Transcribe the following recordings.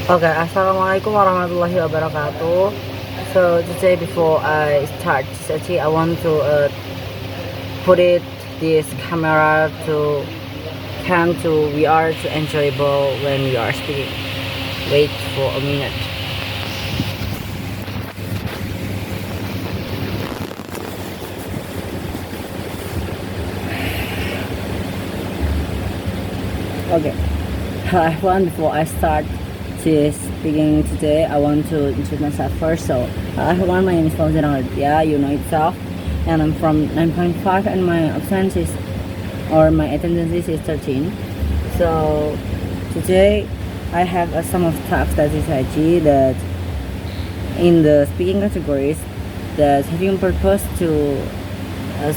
Okay, assalamualaikum warahmatullahi wabarakatuh. So today, before I start actually I want to put this camera to cam to we are to enjoyable when we are speaking. Wait for a minute. Okay. Hi everyone, before I start speaking today, I want to introduce myself first. So, everyone, my name is Fauzi, Raditya, you know itself, and I'm from 9.5, and my attendance is 13. So, today I have some of tasks that is IG that in the speaking categories that having purpose to us,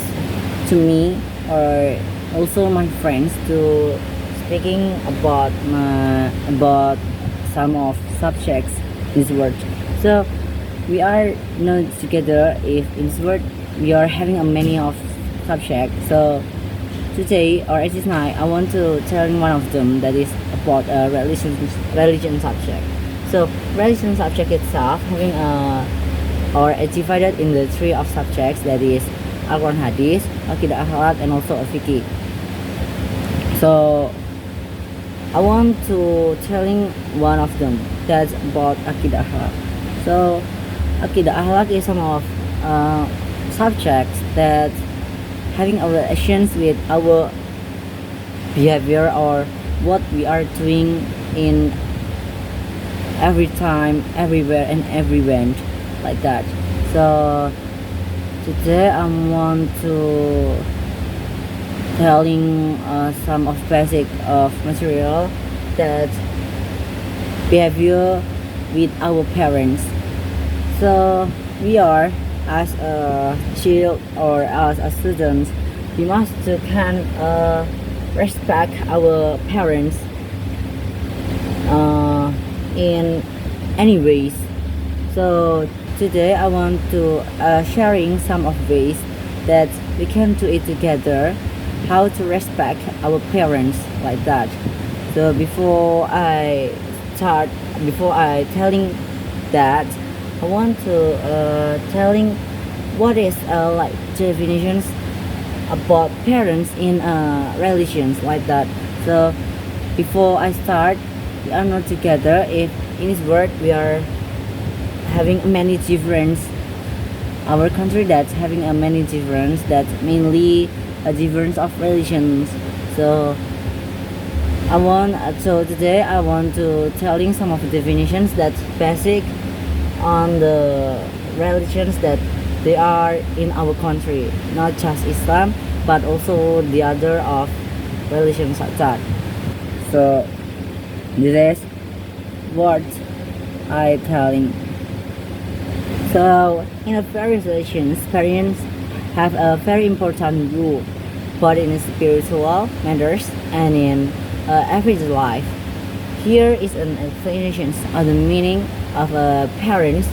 to me, or also my friends to speaking about some of subjects in this word. So we are not together if in this word we are having a many of subjects. So today or at this night I want to tell one of them that is about a religion subject. So religion subject itself having or divided in the three of subjects, that is Al-Quran Hadith, Aqidah, Akhlak, and also Fiqh. So I want to telling one of them that's about Aqidah Akhlak. So Aqidah Akhlak is some of subjects that having a relations with our behavior or what we are doing in every time, everywhere, and every event, like that. So today I want to telling some of basic of material that behavior with our parents. So we are as a child or as a student, we must can respect our parents in any ways. So today I want to sharing some of ways that we can do it together, how to respect our parents, like that. So before I telling that, I want to telling what is like definitions about parents in religions, like that. So before I start, we are not together if in this world we are having many difference. Our country that's having a many difference, that's mainly a difference of religions. So today I want to telling some of the definitions that's basic on the religions that they are in our country, not just Islam but also the other of religions like that. So this is what I telling. So in a various religions, parents have a very important role, both in spiritual matters and in everyday life. Here is an explanation of the meaning of parents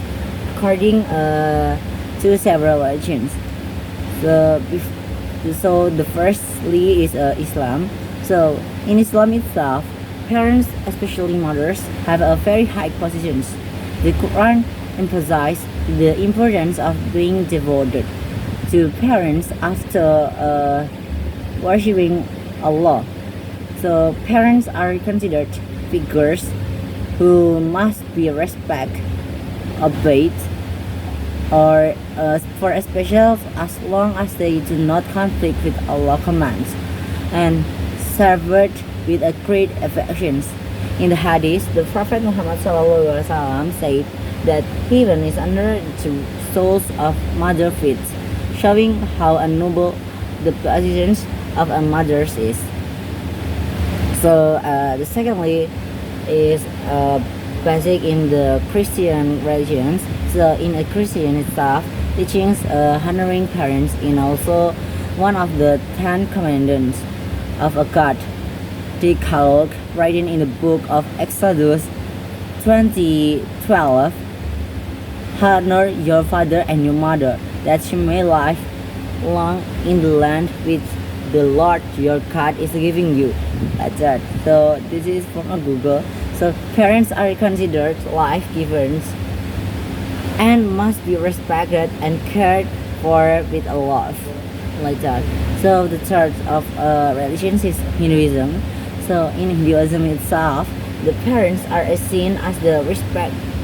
according to several religions. So the firstly is Islam. So in Islam itself, parents, especially mothers, have a very high positions. The Quran emphasizes the importance of being devoted to parents after worshipping Allah. So parents are considered figures who must be respected, obeyed, or for a special as long as they do not conflict with Allah commands and served with a great affections. In the Hadith, the Prophet Muhammad SAW said that heaven is under the soles of mother feet, showing how noble the position of a mother is. So the secondly is basic in the Christian religions. So in a Christian itself, teachings honoring parents is also one of the 10 commandments of a God. Decalogue, written in the book of Exodus 20:12, honor your father and your mother, that you may live long in the land which the Lord your God is giving you. That's it. So this is from a Google. So parents are considered life givers and must be respected and cared for with a love, like that. So the third of religions is Hinduism. So in Hinduism itself, the parents are seen as the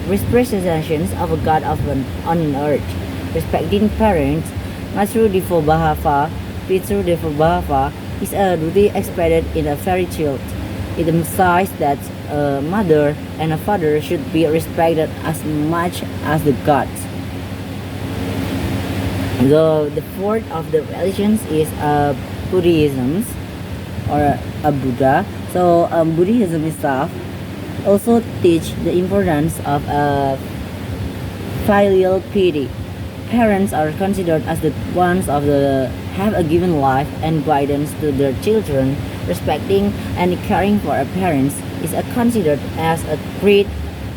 representations of a God on earth. Respecting parents, Matru Bhava, Pitru Bhava, is a duty expected in a fairy tale. It emphasizes that a mother and a father should be respected as much as the gods. The fourth of the religions is Buddhism or a Buddha. So Buddhism itself also teach the importance of filial piety. Parents are considered as the ones of the have a given life and guidance to their children. Respecting and caring for a parents is considered as a great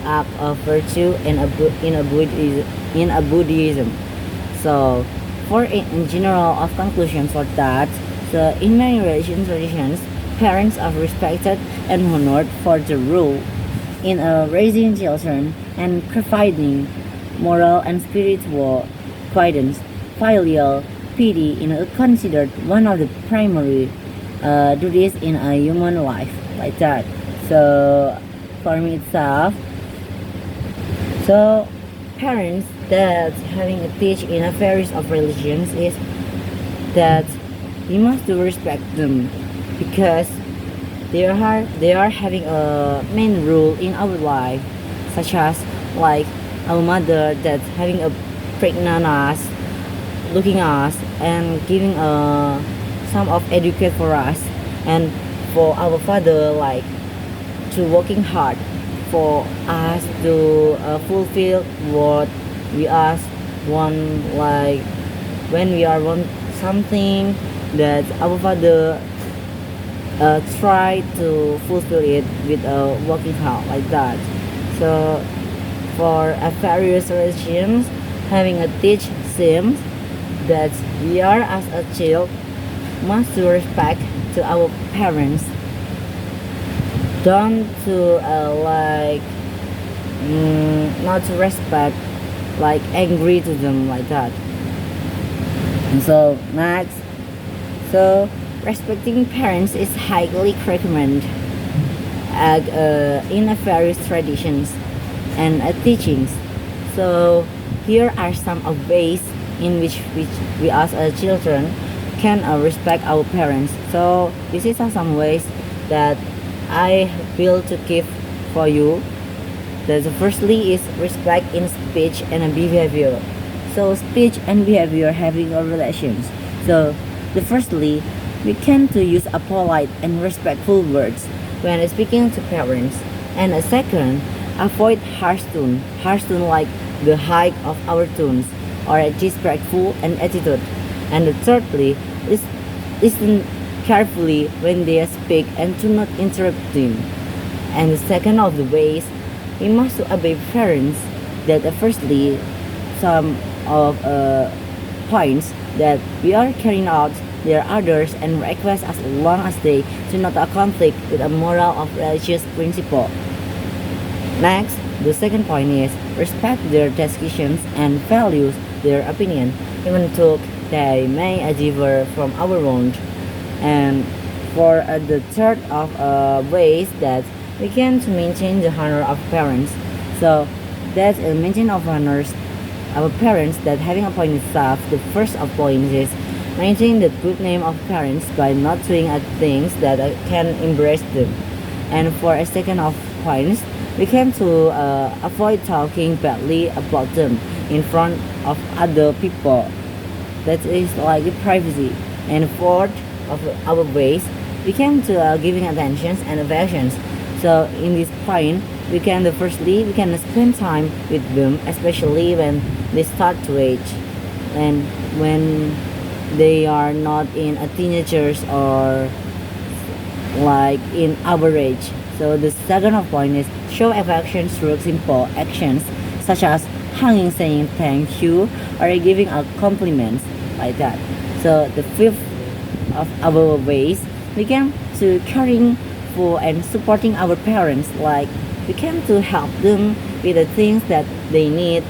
act of virtue in a Buddhism. So, for in general of conclusion for that, so in many religious traditions, parents are respected and honored for their role in raising children and providing moral and spiritual guidance. Filial piety is considered one of the primary duties in a human life, like that. So for me itself, so parents that having a teach in a various of religions is that we must do respect them because they are having a main role in our life, such as like our mother that's having a pregnant us, looking us and giving some of educate for us, and for our father like to working hard for us to fulfill what we ask one, like when we are want something that our father try to fulfill it with working hard, like that. So for various religions having a teach seems that we are as a child must to respect to our parents, don't to not to respect like angry to them, like that. And so next, so respecting parents is highly recommended in various traditions and teachings. So here are some of ways in which we as children can respect our parents. So this is some ways that I will to give for you. The firstly is respect in speech and behavior. So speech and behavior having a relations. So the firstly, we can to use a polite and respectful words when speaking to parents. And a second, avoid harsh tone like the height of our tones or a disrespectful and attitude. And thirdly, listen carefully when they speak and do not interrupt them. And the second of the ways, we must obey parents that firstly some of points that we are carrying out their orders and requests as long as they do not conflict with a moral of religious principle. Next, the second point is respect their decisions and values their opinion, even though they may differ from our own. And for the third of ways that we can to maintain the honor of parents. So that's a maintain of honors our parents that having a point itself. The first of points is maintain the good name of parents by not doing things that can embrace them. And for a second of points, we can to avoid talking badly about them in front of other people. That is like privacy. And fourth of our ways, we can to giving attentions and affections. So in this point, we can spend time with them, especially when they start to age, and when they are not in a teenagers or like in our age. So the second of point is show affection through simple actions such as hugging, saying thank you, or giving a compliment like that. So the fifth of our ways we can to caring for and supporting our parents, like we can to help them with the things that they need,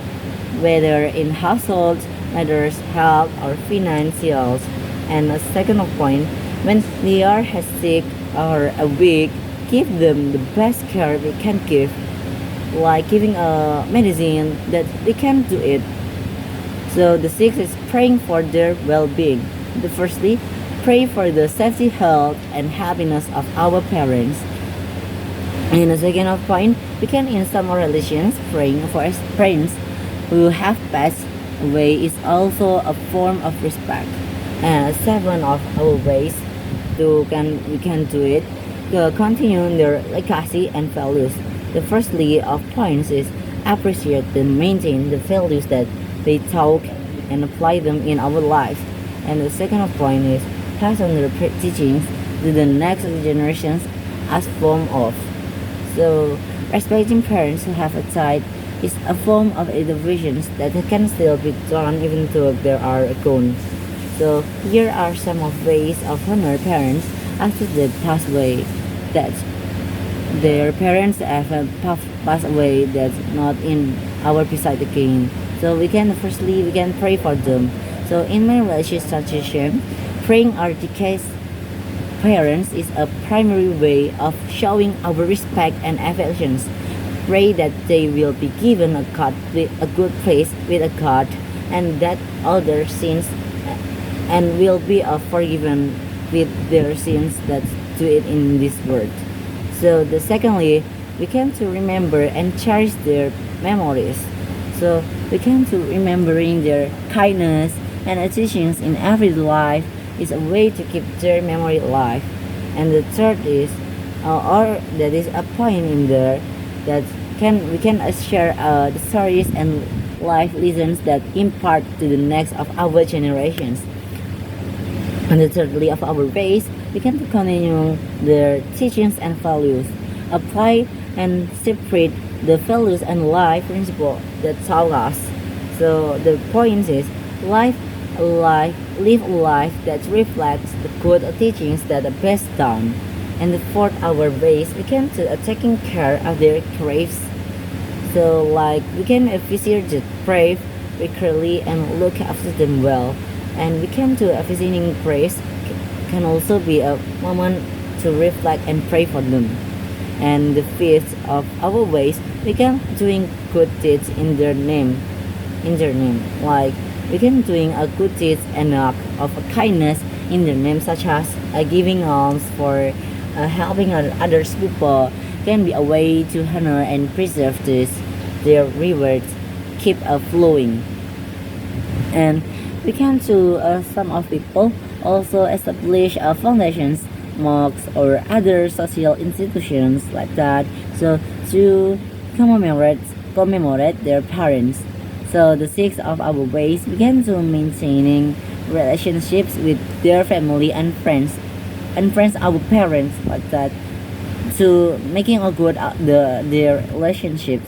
whether in household matters, health or financials. And a second of point, when they are sick or weak, give them the best care we can give, like giving a medicine that they can do it. So the sixth is praying for their well-being. The firstly, pray for the safety, health, and happiness of our parents. And the second of point, we can in some religions praying for parents who have passed away is also a form of respect. And seven of our ways we can do it to continue their legacy and values. The firstly of points is appreciate and maintain the values that they taught and apply them in our lives. And the second of point is pass on their teachings to the next generations as form of. So respecting parents who have died is a form of education that can still be done even though they are gone. So here are some of ways of honor parents after they pass away, that their parents have passed away that's not in our beside again. So we can pray for them. So in my religious tradition, praying our deceased parents is a primary way of showing our respect and affections. Pray that they will be given a good place with a God, and that all their sins and will be forgiven with their sins that do it in this world. So the secondly, we can to remember and cherish their memories. So we can to remembering their kindness and teachings in everyday life is a way to keep their memory alive. And the third is, or that is a point in there that we can share the stories and life lessons that impart to the next of our generations. And the thirdly of our ways, we can continue their teachings and values, apply and separate the values and life principle that taught us. So the point is live a life that reflects the good teachings that are best done. And the fourth our ways, we can to taking care of their graves. So like we can visit the grave regularly and look after them well. And we can do a visiting graves can also be a moment to reflect and pray for them. And the fifth of our ways, we can doing good deeds in their name, like we can doing a good deeds and act of kindness in their name, such as giving alms for helping others people can be a way to honor and preserve their rewards keep flowing. And we can to some of people also establish foundations, mosques or other social institutions like that, so to commemorate their parents. So the six of our ways begin to maintaining relationships with their family and friends our parents like that, to making a good their relationship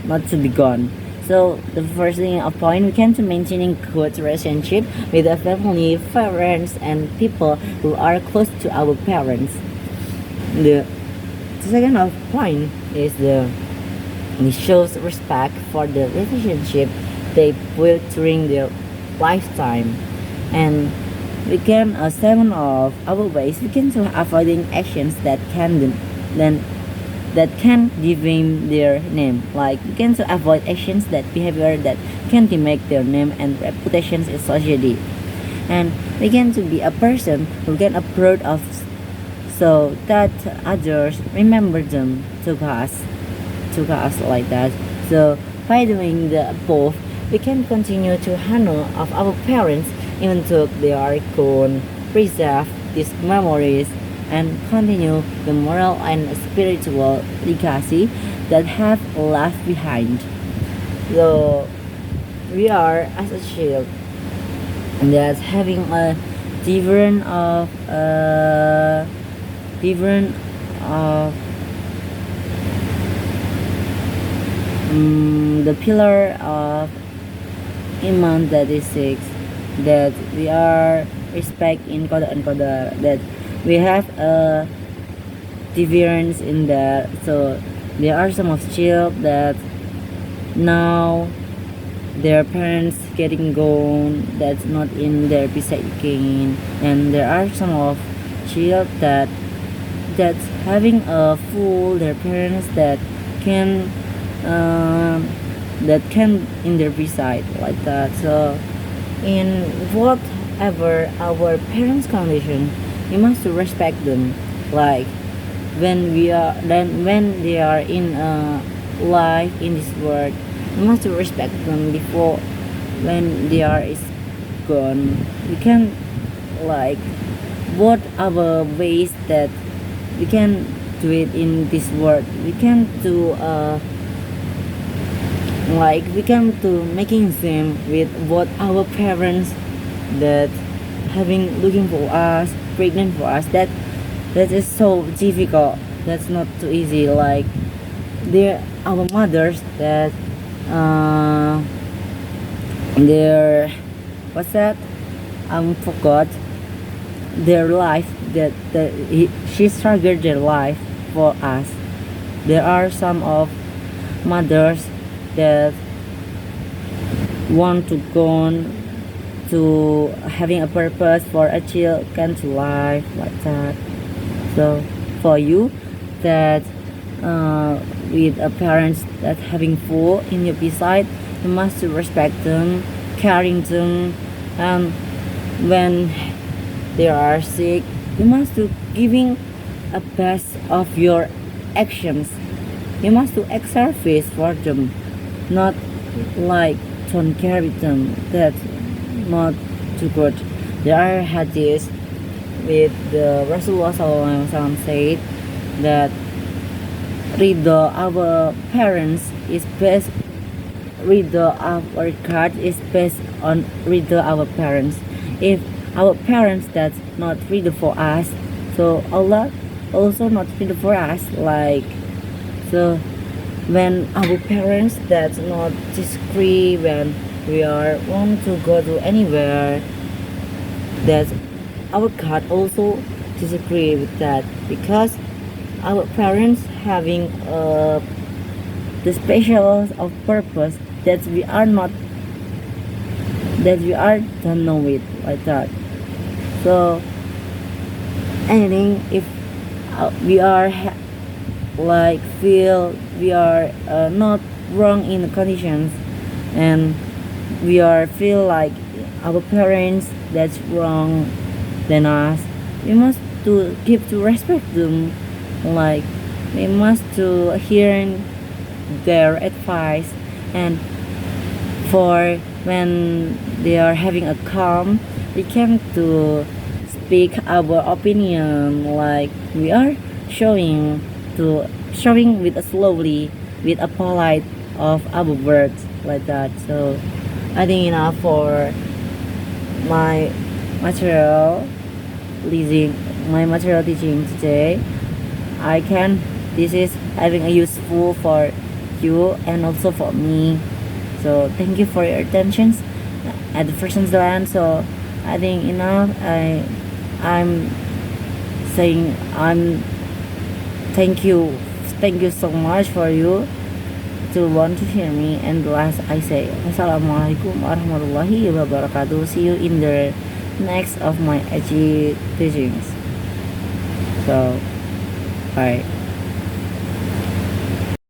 not to be gone. So the first thing of point, we can to maintaining good relationship with the family, friends, and people who are close to our parents. The second of point is it shows respect for the relationship they built during their lifetime. And we can seven of our ways we can to avoiding actions that can defame their name, like we can to avoid actions that behavior that can demake their name and reputations in society. And we can to be a person who can approach of, so that others remember them to us like that. So by doing the above, we can continue to honor of our parents even though they are gone, preserve these memories and continue the moral and spiritual legacy that have left behind. So we are as a child that's having a different of different of the pillar of iman that is six, that we are respect in Qadar and Qadar, that we have a difference in that. So there are some of children that now their parents getting gone, that's not in their beside again, and there are some of children that's having a full their parents that can in their beside like that. So in whatever our parents condition, we must to respect them. Like when they are in life in this world, we must to respect them before when they are is gone. We can like what our ways that we can do it in this world. We can do like we can to making them with what our parents that having looking for us, pregnant for us, that is so difficult, that's not too easy. Like they're our mothers that their what's that forgot their life, she struggled their life for us. There are some of mothers that want to go on to having a purpose for a child can to life like that. So for you that with a parents that having full in your beside, you must respect them, caring them, and when they are sick, you must do giving a best of your actions. You must do ex service for them, not like don't care with them. That's not too good. There are hadiths with the Rasulullah SAW said that ridho our parents is best. Ridho our God is based on ridho our parents. If our parents that's not ridho for us, so Allah also not ridho for us. Like so when our parents that's not disagree when we are want to go to anywhere, that our God also disagree with that, because our parents having the special of purpose that we are not, that we are don't know it like that. So anything if we are like feel we are not wrong in the conditions, and we are feel like our parents that's wrong than us, we must to give to respect them. Like we must to hear their advice, and for when they are having a calm, we can to speak our opinion, like we are showing with a slowly, with a polite of our words like that. So I think enough for my material teaching today. I can this is having a useful for you and also for me. So thank you for your attention at the first glance. So I think enough. I'm saying thank you so much for you to want to hear me. And last I say Assalamualaikum warahmatullahi wabarakatuh. See you in the next of my edgy teachings. So bye.